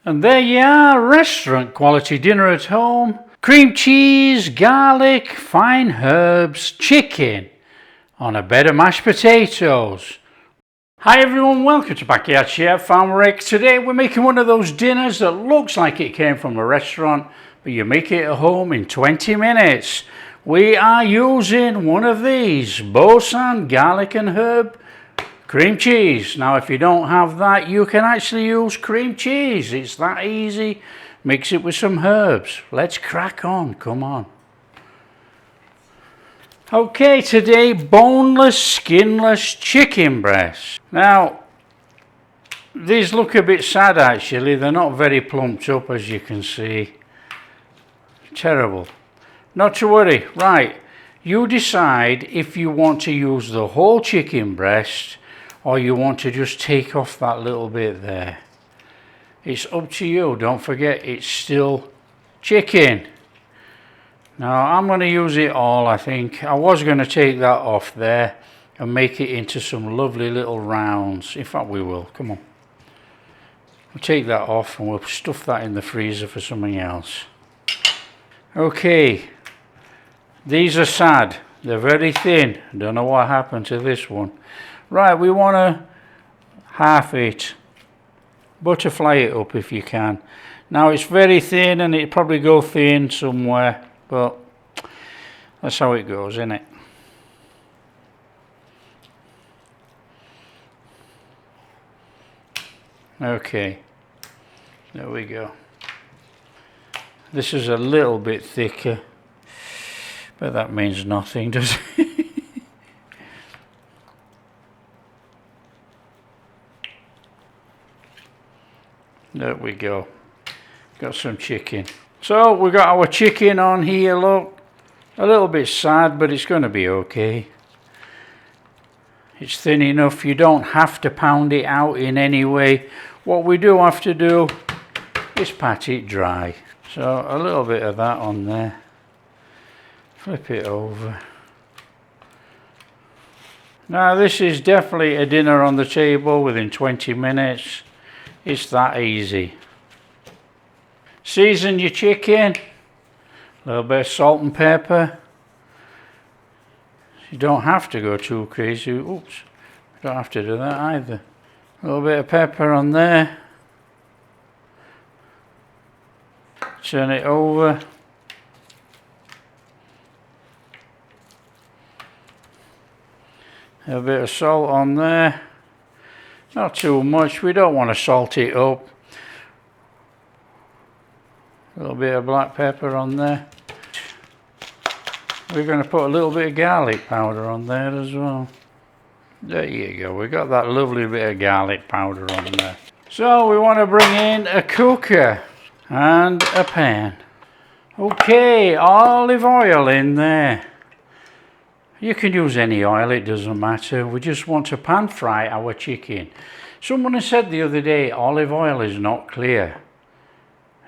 And there you are, restaurant quality dinner at home. Cream cheese, garlic, fine herbs, chicken on a bed of mashed potatoes. Hi everyone, welcome to Backyard Chef Farm Rick. Today we're making one of those dinners that looks like it came from a restaurant, but you make it at home in 20 minutes. We are using one of these, Boursin Garlic and Herb cream cheese. Now if you don't have that, you can actually use cream cheese. It's that easy. Mix it with some herbs. Let's crack on, come on. Okay, today boneless, skinless chicken breasts. Now, these look a bit sad actually. They're not very plumped up, as you can see. Terrible. Not to worry. Right, you decide if you want to use the whole chicken breast or you want to just take off that little bit there. It's up to you. Don't forget, it's still chicken. Now I'm going to use it all. I think I was going to take that off there and make it into some lovely little rounds. In fact, we will. Come on, we'll take that off and we'll stuff that in the freezer for something else. Okay, these are sad. They're very thin. Don't know what happened to this one. Right, we want to half it, butterfly it up if you can. Now it's very thin and it'll probably go thin somewhere, but that's how it goes, isn't it? Okay, there we go. This is a little bit thicker, but that means nothing, does it? There we go. Got some chicken. So we got our chicken on here, look. A little bit sad, but it's going to be okay. It's thin enough. You don't have to pound it out in any way. What we do have to do is pat it dry. So a little bit of that on there. Flip it over. Now this is definitely a dinner on the table within 20 minutes. It's that easy. Season your chicken. A little bit of salt and pepper. You don't have to go too crazy. Oops. You don't have to do that either. A little bit of pepper on there. Turn it over. A bit of salt on there. Not too much. We don't want to salt it up. A little bit of black pepper on there. We're going to put a little bit of garlic powder on there as well. There you go. We got that lovely bit of garlic powder on there. So we want to bring in a cooker and a pan. Okay, olive oil in there. You can use any oil, it doesn't matter. We just want to pan fry our chicken. Someone has said the other day, olive oil is not clear.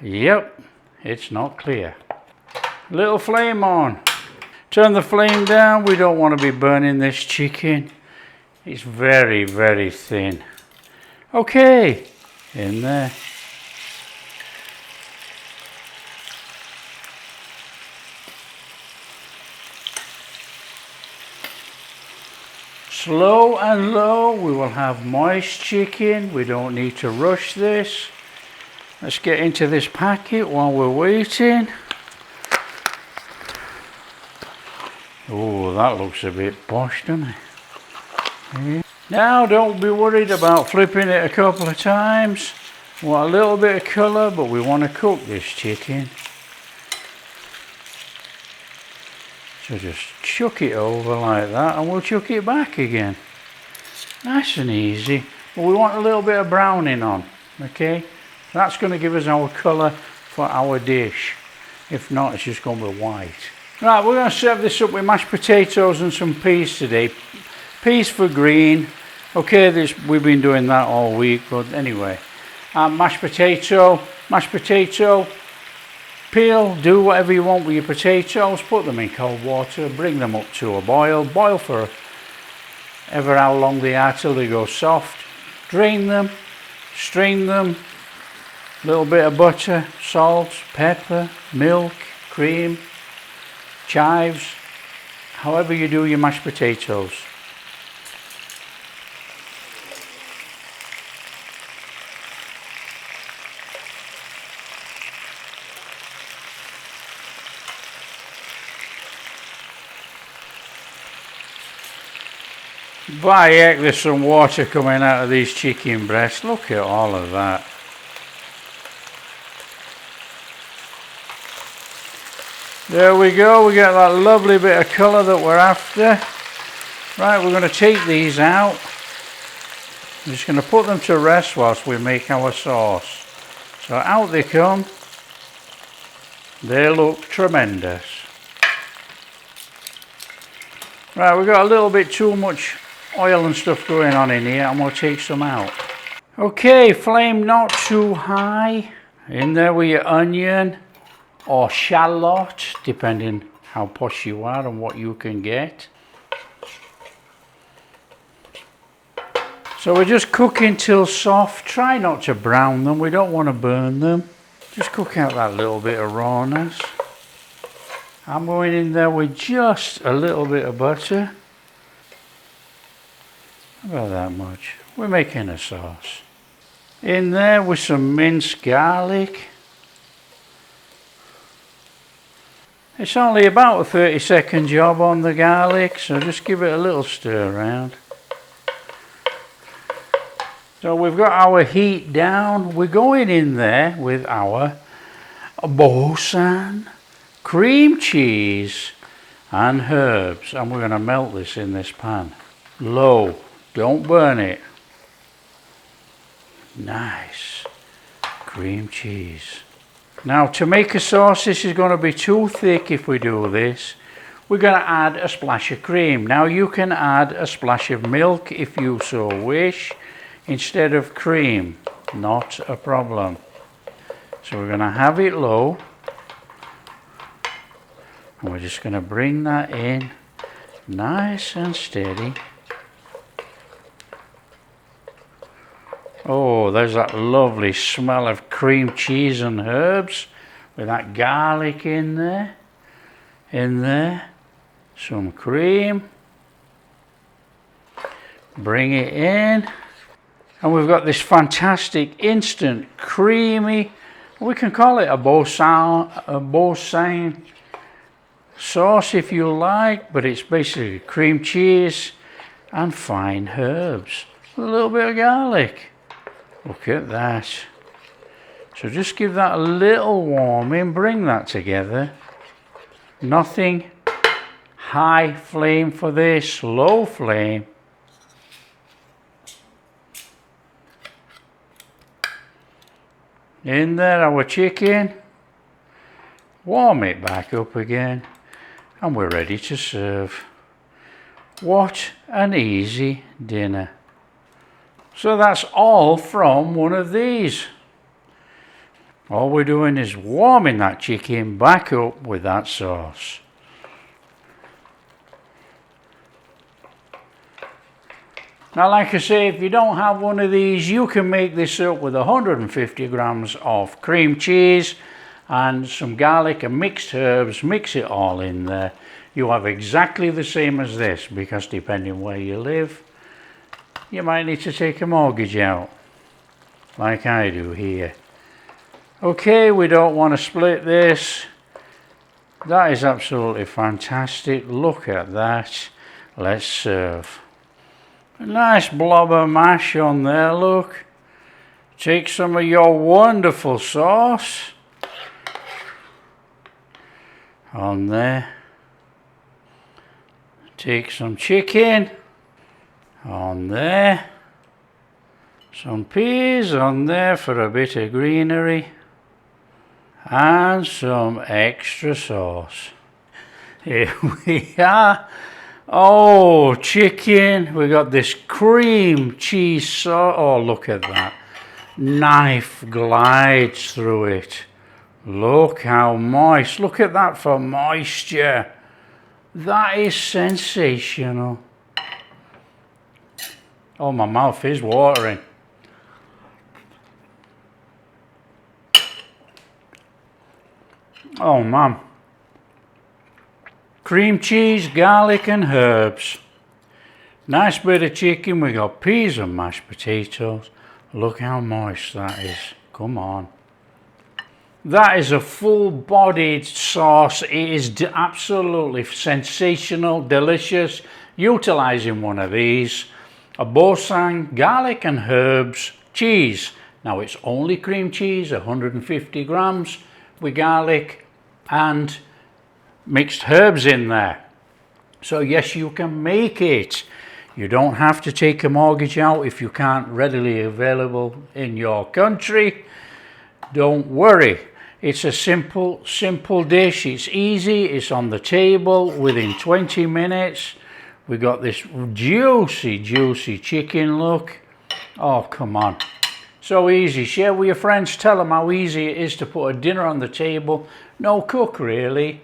Yep, it's not clear. Little flame on. Turn the flame down. We don't want to be burning this chicken. It's very, very thin. Okay, in there. Slow and low, we will have moist chicken. We don't need to rush this. Let's get into this packet while we're waiting. Oh, that looks a bit posh, doesn't it? Yeah. Now, don't be worried about flipping it a couple of times. We want a little bit of colour, but we want to cook this chicken. So just chuck it over like that and we'll chuck it back again. Nice and easy. But we want a little bit of browning on, okay? That's going to give us our colour for our dish. If not, it's just going to be white. Right, we're going to serve this up with mashed potatoes and some peas today. Peas for green. Okay, we've been doing that all week, but anyway. Mashed potato. Peel, do whatever you want with your potatoes, put them in cold water, bring them up to a boil for ever how long they are till they go soft. Drain them, strain them, little bit of butter, salt, pepper, milk, cream, chives, however you do your mashed potatoes. By heck, there's some water coming out of these chicken breasts. Look at all of that. There we go, we get that lovely bit of colour that we're after. Right, we're going to take these out. I'm just going to put them to rest whilst we make our sauce. So out they come. They look tremendous. Right, we've got a little bit too much oil and stuff going on in here, and we'll take some out. Okay, flame not too high. In there with your onion or shallot, depending how posh you are and what you can get. So we're just cooking till soft. Try not to brown them, we don't want to burn them. Just cook out that little bit of rawness. I'm going in there with just a little bit of butter. About that much. We're making a sauce. In there with some minced garlic. It's only about a 30-second job on the garlic, so just give it a little stir around. So we've got our heat down. We're going in there with our Boursin cream cheese and herbs, and we're going to melt this in this pan. Low, don't burn it. Nice cream cheese. Now to make a sauce, this is going to be too thick if we do this. We're going to add a splash of cream. Now you can add a splash of milk if you so wish instead of cream, not a problem. So we're going to have it low. And we're just going to bring that in nice and steady. Oh, there's that lovely smell of cream cheese and herbs with that garlic in there. Some cream. Bring it in. And we've got this fantastic instant creamy, we can call it a Boursin sauce if you like, but it's basically cream cheese and fine herbs with a little bit of garlic. Look at that. So just give that a little warming, bring that together. Nothing high flame for this, low flame. In there our chicken, warm it back up again, and we're ready to serve. What an easy dinner. So that's all from one of these. All we're doing is warming that chicken back up with that sauce. Now, like I say, if you don't have one of these, you can make this up with 150 grams of cream cheese and some garlic and mixed herbs. Mix it all in there. You have exactly the same as this, because depending where you live, you might need to take a mortgage out, like I do here. Okay, we don't want to split this. That is absolutely fantastic. Look at that. Let's serve. A nice blob of mash on there, look. Take some of your wonderful sauce on there. Take some chicken on there. Some peas on there for a bit of greenery. And some extra sauce. Here we are. Oh, chicken. We got this cream cheese sauce. Oh, look at that. Knife glides through it. Look how moist. Look at that for moisture. That is sensational. Oh, my mouth is watering. Oh man. Cream cheese, garlic and herbs. Nice bit of chicken. We got peas and mashed potatoes. Look how moist that is. Come on. That is a full-bodied sauce. It is absolutely sensational, delicious. Utilising one of these. A Boursin garlic and herbs cheese. Now it's only cream cheese, 150 grams with garlic and mixed herbs in there. So yes, you can make it. You don't have to take a mortgage out if you can't readily available in your country. Don't worry. It's a simple dish. It's easy. It's on the table within 20 minutes. We got this juicy chicken, look. Oh, come on. So easy. Share with your friends. Tell them how easy it is to put a dinner on the table. No cook, really.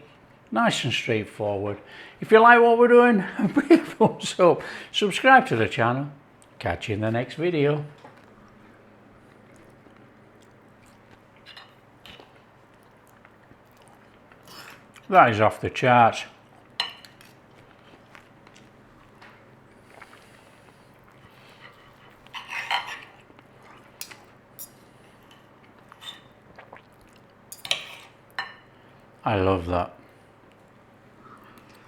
Nice and straightforward. If you like what we're doing, big thumbs up. Subscribe to the channel. Catch you in the next video. That is off the charts. I love that.